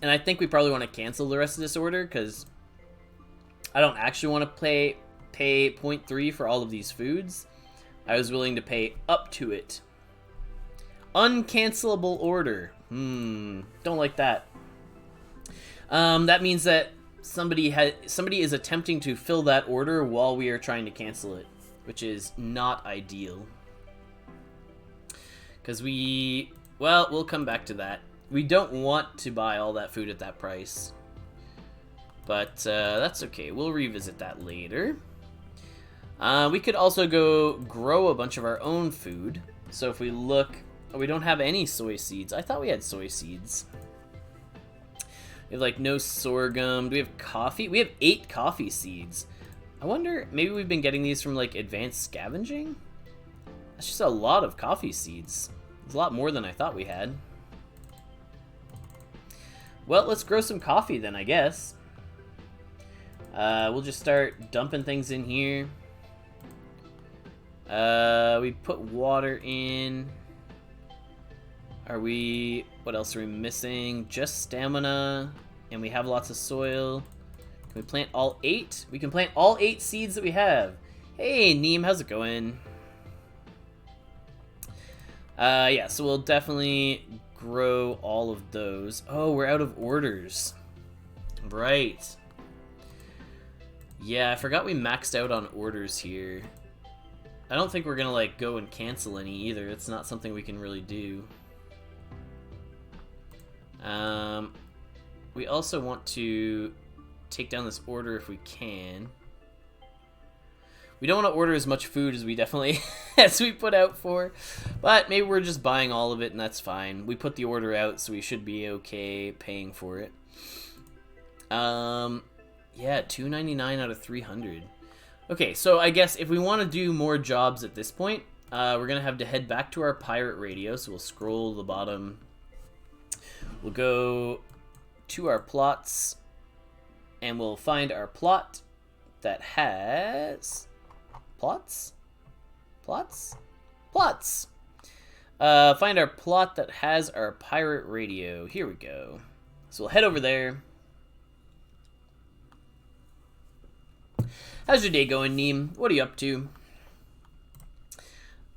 And I think we probably want to cancel the rest of this order, because I don't actually want to pay 0.3 for all of these foods. I was willing to pay up to it. Uncancelable order. Don't like that. That means that somebody is attempting to fill that order while we are trying to cancel it, which is not ideal. Because we'll come back to that. We don't want to buy all that food at that price. But that's okay. We'll revisit that later. We could also go grow a bunch of our own food. So if we look... Oh, we don't have any soy seeds. I thought we had soy seeds. We have, like, no sorghum. Do we have coffee? We have 8 coffee seeds. I wonder, maybe we've been getting these from, like, advanced scavenging? That's just a lot of coffee seeds. It's a lot more than I thought we had. Well, let's grow some coffee then, I guess. We'll just start dumping things in here. We put water in. What else are we missing? Just stamina, and we have lots of soil. Can we plant all 8? We can plant all 8 seeds that we have. Hey, Neem, how's it going? Yeah, so we'll definitely grow all of those. Oh, we're out of orders. Right. Yeah, I forgot we maxed out on orders here. I don't think we're gonna, like, go and cancel any either. It's not something we can really do. We also want to take down this order if we can. We don't want to order as much food as we definitely as we put out for, but maybe we're just buying all of it and that's fine. We put the order out, so we should be okay paying for it. Yeah, $2.99 out of 300. Okay, so I guess if we want to do more jobs at this point, we're gonna have to head back to our pirate radio. So we'll scroll to the bottom. We'll go to our plots, and we'll find our plot that has plots. Find our plot that has our pirate radio. Here we go. So we'll head over there. How's your day going, Neem? What are you up to?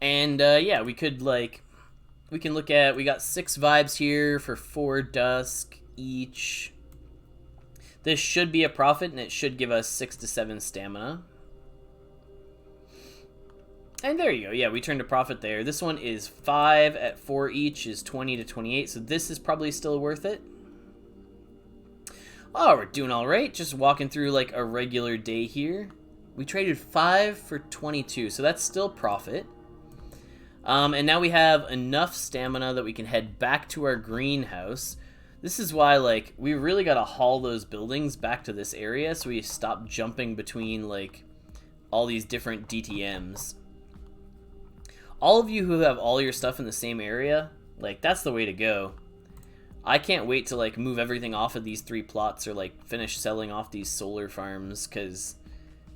And yeah, we can look at, we got 6 vibes here for 4 Dusk each. This should be a profit, and it should give us 6 to 7 stamina. And there you go. Yeah, we turned a profit there. This one is 5 at 4 each is 20 to 28, so this is probably still worth it. Oh, we're doing all right. Just walking through like a regular day here. We traded 5 for 22, so that's still profit. And now we have enough stamina that we can head back to our greenhouse. This is why, like, we really got to haul those buildings back to this area so we stop jumping between, like, all these different DTMs. All of you who have all your stuff in the same area, like, that's the way to go. I can't wait to, like, move everything off of these 3 plots or, like, finish selling off these solar farms, because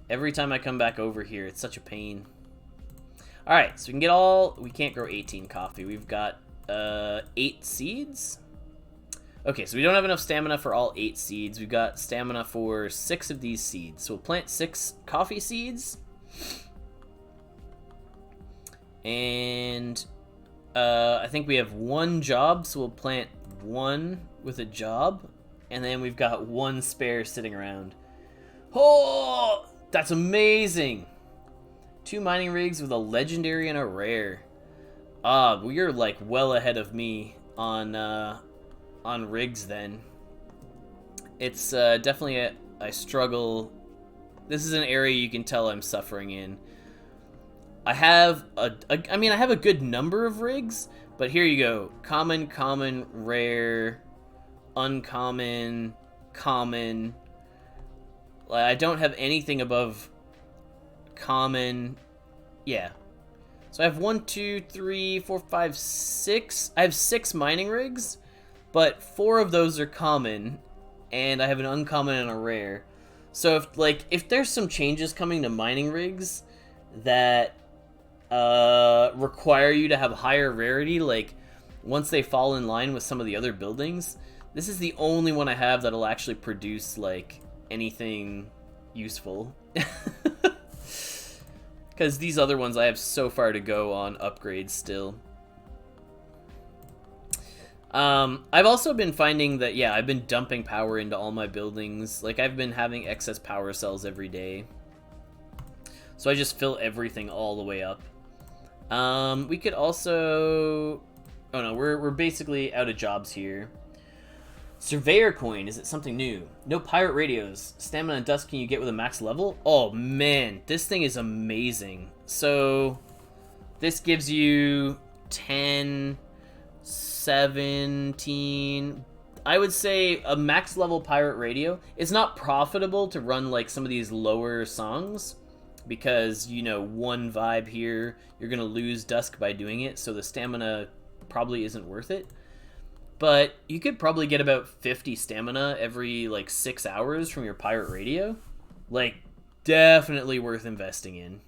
every time I come back over here, it's such a pain. Alright, so we can't grow 18 coffee. We've got 8 seeds. Okay, so we don't have enough stamina for all 8 seeds. We've got stamina for 6 of these seeds. So we'll plant 6 coffee seeds. And I think we have 1 job, so we'll plant 1 with a job. And then we've got 1 spare sitting around. Oh, that's amazing! 2 mining rigs with a legendary and a rare. You're like well ahead of me on rigs then. It's definitely I struggle. This is an area you can tell I'm suffering in. I have I mean I have a good number of rigs, but here you go. Common, common, rare, uncommon, common. I don't have anything above common. Yeah, so I have 1, 2, 3, 4, 5, 6. I have 6 mining rigs, but 4 of those are common, and I have an uncommon and a rare. So if there's some changes coming to mining rigs that require you to have higher rarity, like once they fall in line with some of the other buildings, this is the only one I have that'll actually produce like anything useful. Because these other ones I have so far to go on upgrades still. I've also been finding that, yeah, I've been dumping power into all my buildings. Like, I've been having excess power cells every day. So I just fill everything all the way up. We could also... Oh no, we're basically out of jobs here. Surveyor coin, is it something new? No pirate radios. Stamina and Dusk can you get with a max level? Oh man, this thing is amazing. So this gives you 10, 17, I would say a max level pirate radio. It's not profitable to run like some of these lower songs because, you know, one vibe here, you're gonna lose Dusk by doing it, so the stamina probably isn't worth it. But you could probably get about 50 stamina every like 6 hours from your pirate radio. Like, definitely worth investing in.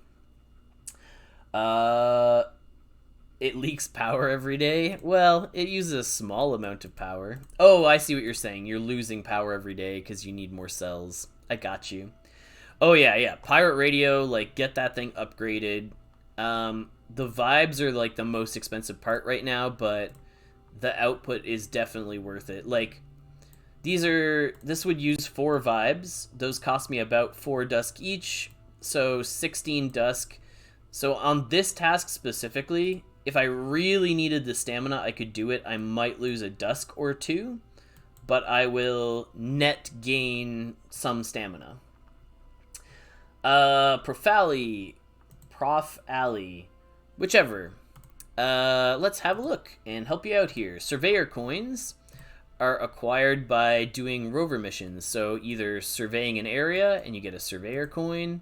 It leaks power every day. Well, it uses a small amount of power. Oh, I see what you're saying. You're losing power every day because you need more cells. I got you. Oh, yeah. Pirate radio, like, get that thing upgraded. The vibes are, like, the most expensive part right now, but the output is definitely worth it. Like, this would use 4 vibes. Those cost me about 4 Dusk each, so 16 Dusk. So on this task specifically, if I really needed the stamina, I could do it. I might lose a Dusk or 2, but I will net gain some stamina. Prof Alley, whichever. Let's have a look and help you out here. Surveyor coins are acquired by doing Rover missions. So either surveying an area and you get a Surveyor coin,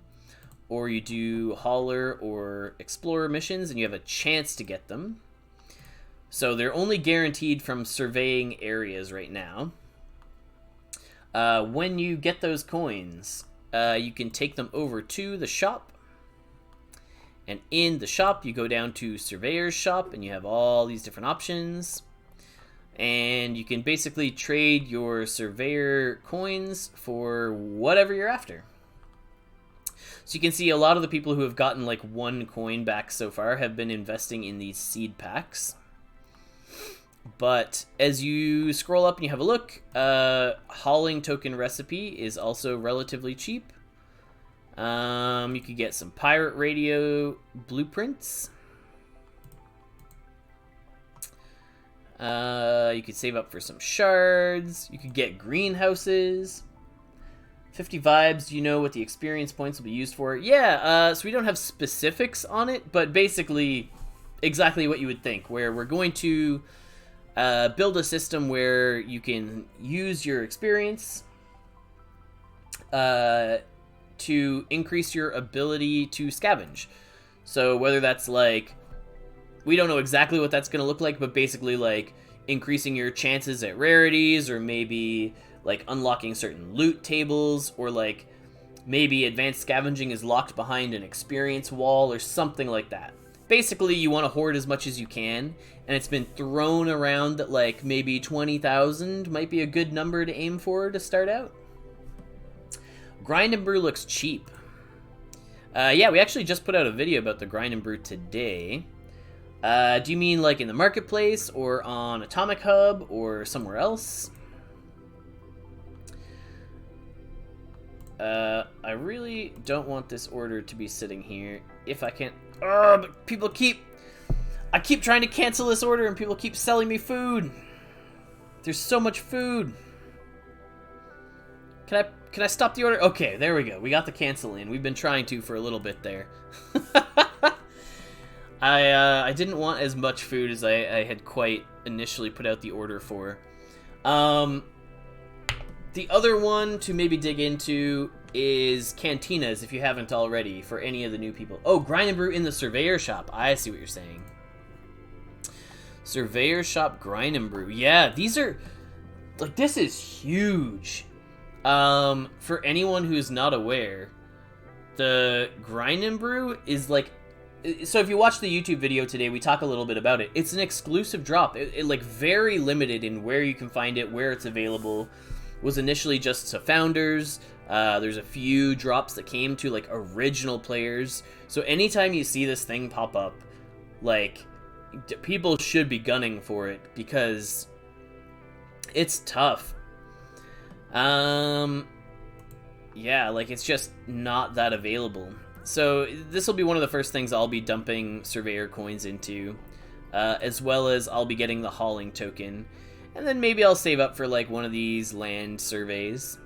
or you do Hauler or Explorer missions and you have a chance to get them. So they're only guaranteed from surveying areas right now. When you get those coins, you can take them over to the shop. And in the shop, you go down to Surveyor's shop, and you have all these different options. And you can basically trade your Surveyor coins for whatever you're after. So you can see a lot of the people who have gotten like 1 coin back so far have been investing in these seed packs. But as you scroll up and you have a look, hauling token recipe is also relatively cheap. You could get some pirate radio blueprints. You could save up for some shards. You could get greenhouses. 50 vibes, do you know what the experience points will be used for? Yeah, so we don't have specifics on it, but basically exactly what you would think, where we're going to build a system where you can use your experience to increase your ability to scavenge. So whether that's like, we don't know exactly what that's going to look like, but basically like increasing your chances at rarities, or maybe like unlocking certain loot tables, or like maybe advanced scavenging is locked behind an experience wall or something like that. Basically, you want to hoard as much as you can, and it's been thrown around that like maybe 20,000 might be a good number to aim for to start out. Grind and Brew looks cheap. Yeah, we actually just put out a video about the Grind and Brew today. Do you mean like in the marketplace, or on AtomicHub, or somewhere else? I really don't want this order to be sitting here. If I can't... Oh, but people I keep trying to cancel this order and people keep selling me food. There's so much food. Can I stop the order? Okay, there we go. We got the cancel in. We've been trying to for a little bit there. I didn't want as much food as I had quite initially put out the order for. The other one to maybe dig into is cantinas, if you haven't already, for any of the new people. Oh, Grind and Brew in the Surveyor shop. I see what you're saying. Surveyor shop, Grind and Brew. Yeah, these are... like, this is huge. For anyone who's not aware, the Grind and Brew is like... so if you watch the YouTube video today, we talk a little bit about it. It's an exclusive drop. It like very limited in where you can find it, where it's available. Was initially just to founders. There's a few drops that came to like original players. So anytime you see this thing pop up, like people should be gunning for it because it's tough. Yeah, like it's just not that available. So this will be one of the first things I'll be dumping Surveyor coins into. as well as I'll be getting the hauling token. And then maybe I'll save up for like one of these land surveys.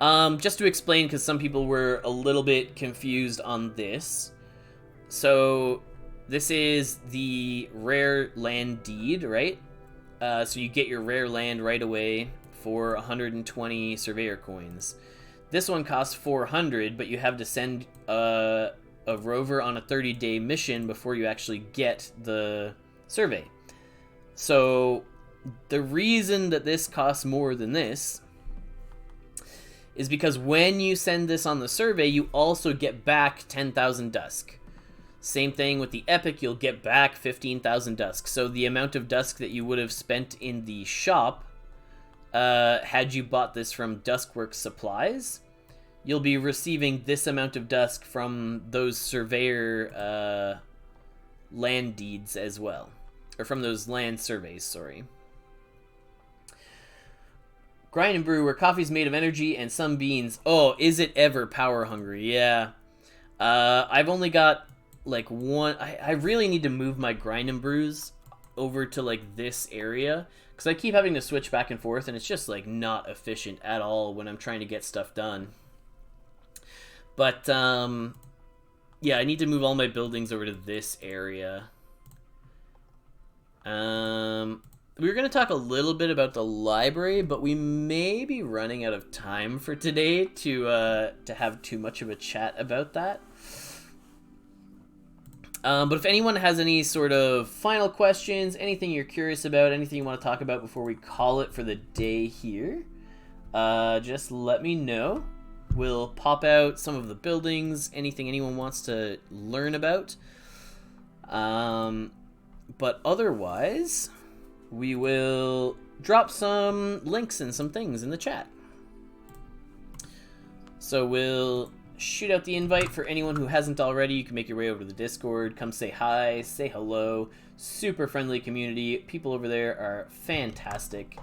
Just to explain, because some people were a little bit confused on this. So this is the rare land deed, right? So you get your rare land right away for 120 surveyor coins. This one costs 400, but you have to send a rover on a 30-day mission before you actually get the survey. So the reason that this costs more than this is because when you send this on the survey, you also get back 10,000 Dusk. Same thing with the Epic, you'll get back 15,000 Dusk. So the amount of Dusk that you would have spent in the shop, had you bought this from Duskworks Supplies, you'll be receiving this amount of Dusk from those Surveyor land deeds as well. Or from those land surveys, sorry. Grind and brew, where coffee's made of energy and some beans. Oh, is it ever power hungry? Yeah. I've only got like one. I really need to move my grind and brews over to like this area, because I keep having to switch back and forth, and it's just like not efficient at all when I'm trying to get stuff done. But yeah, I need to move all my buildings over to this area. We were going to talk a little bit about the library, but we may be running out of time for today to have too much of a chat about that. But if anyone has any sort of final questions, anything you're curious about, anything you want to talk about before we call it for the day here, just let me know. We'll pop out some of the buildings, anything anyone wants to learn about. But otherwise, we will drop some links and some things in the chat. So we'll shoot out the invite for anyone who hasn't already. You can make your way over to the Discord, come say hi, say hello. Super friendly community. People over there are fantastic.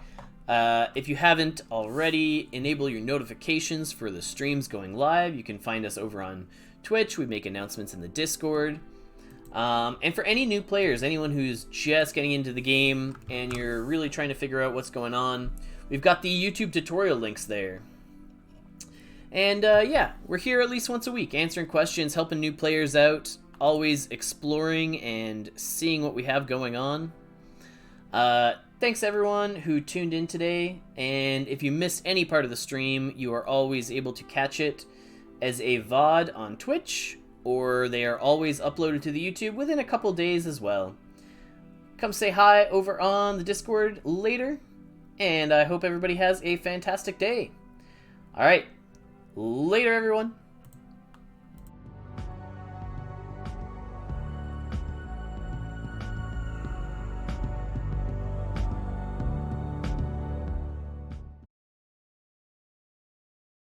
If you haven't already, enable your notifications for the streams going live. You can find us over on Twitch. We make announcements in the Discord. And for any new players, anyone who's just getting into the game and you're really trying to figure out what's going on, we've got the YouTube tutorial links there. And yeah, we're here at least once a week, answering questions, helping new players out, always exploring and seeing what we have going on. Thanks everyone who tuned in today, and if you missed any part of the stream, you are always able to catch it as a VOD on Twitch, or they are always uploaded to the YouTube within a couple days as well. Come say hi over on the Discord later, and I hope everybody has a fantastic day. Alright, later everyone.